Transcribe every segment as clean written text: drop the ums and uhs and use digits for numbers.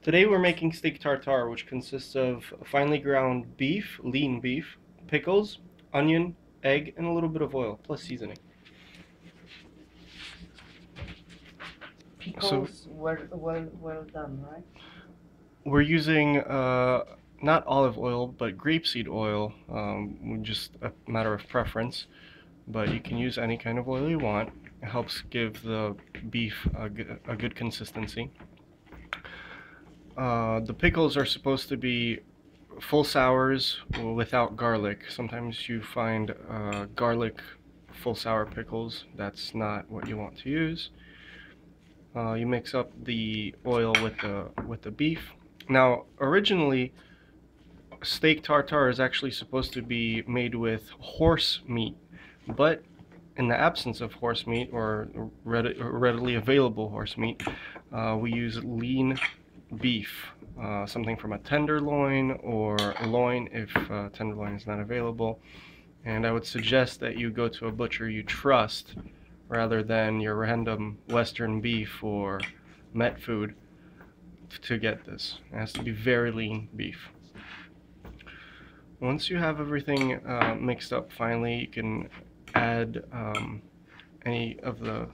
Today we're making steak tartare, which consists of finely ground beef, lean beef, pickles, onion, egg, and a little bit of oil, plus seasoning. Pickles well done, right? We're using not olive oil, but grapeseed oil, just a matter of preference, but you can use any kind of oil you want. It helps give the beef a good consistency. The pickles are supposed to be full sours without garlic. Sometimes you find garlic full sour pickles. That's not what you want to use. You mix up the oil with the beef. Now, originally, steak tartare is actually supposed to be made with horse meat, but in the absence of horse meat or readily available horse meat, we use lean beef, something from a tenderloin or loin if tenderloin is not available. And I would suggest that you go to a butcher you trust rather than your random Western beef or Met food to get this. It has to be very lean beef. Once you have everything mixed up finally, you can add any of the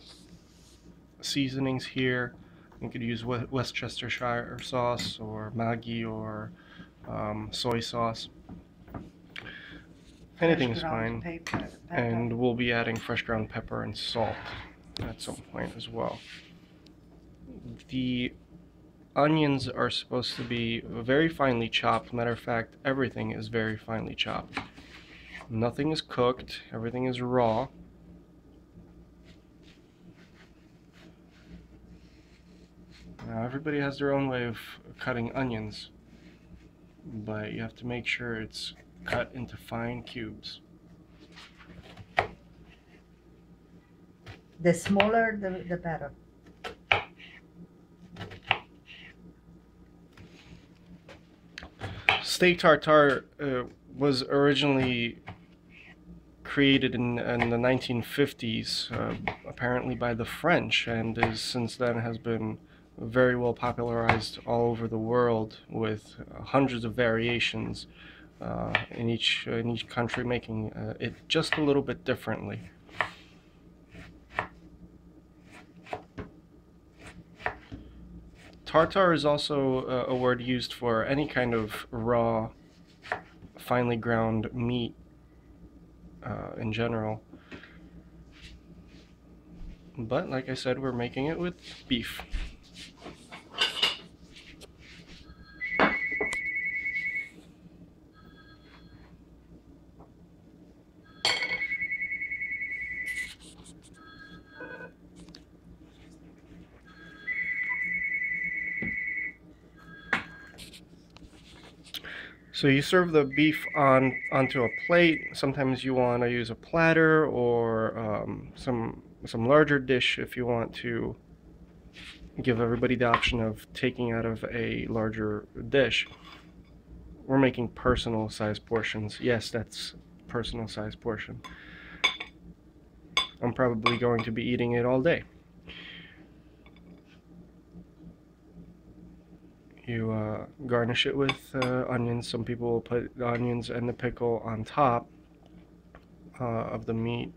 seasonings here. You could use Worcestershire sauce or Maggi or soy sauce. Anything is fine. Pepper. And we'll be adding fresh ground pepper and salt at some point as well. The onions are supposed to be very finely chopped. Matter of fact, everything is very finely chopped. Nothing is cooked, everything is raw. Now, everybody has their own way of cutting onions, but you have to make sure it's cut into fine cubes. The smaller, the better. Steak tartare was originally created in the 1950s, apparently by the French, and is since then has been very well popularized all over the world with hundreds of variations in each country, making it just a little bit differently. Tartare is also a word used for any kind of raw, finely ground meat in general. But like I said, we're making it with beef. So you serve the beef onto a plate. Sometimes you want to use a platter or some larger dish if you want to give everybody the option of taking out of a larger dish. We're making personal size portions. Yes, that's personal size portion. I'm probably going to be eating it all day. You garnish it with onions. Some people will put the onions and the pickle on top of the meat,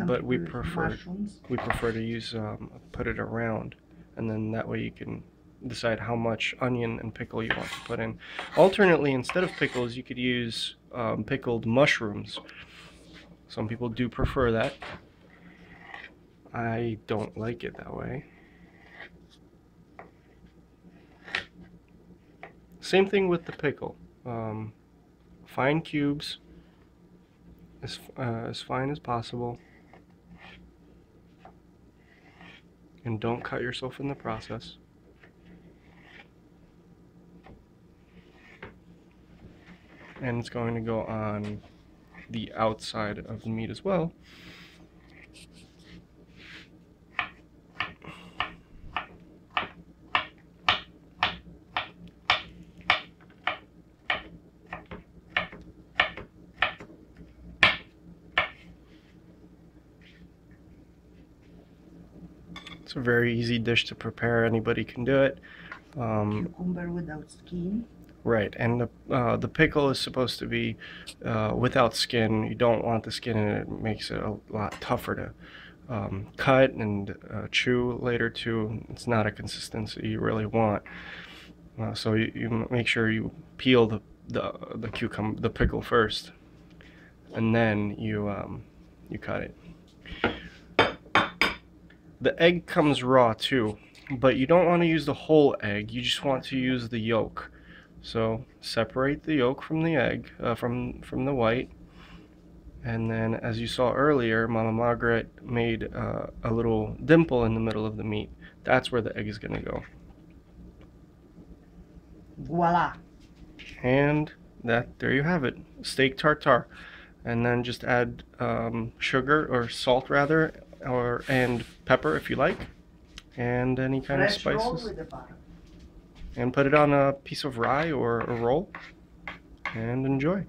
but we prefer to use put it around, and then that way you can decide how much onion and pickle you want to put in. Alternately, instead of pickles, you could use pickled mushrooms. Some people do prefer that. I don't like it that way. Same thing with the pickle. Fine cubes, as fine as possible. And don't cut yourself in the process. And it's going to go on the outside of the meat as well. It's a very easy dish to prepare. Anybody can do it. Cucumber without skin. Right, and the pickle is supposed to be without skin. You don't want the skin, and it makes it a lot tougher to cut and chew later too. It's not a consistency you really want. So you make sure you peel the pickle first, and then you cut it. The egg comes raw too, but you don't want to use the whole egg. You just want to use the yolk. So separate the yolk from the egg, from the white. And then, as you saw earlier, Mama Margaret made a little dimple in the middle of the meat. That's where the egg is going to go. Voila. And there you have it, steak tartare. And then just add sugar or salt rather, and pepper if you like, and any kind of Fresh roll spices. with the butter. And put it on a piece of rye or a roll, and enjoy.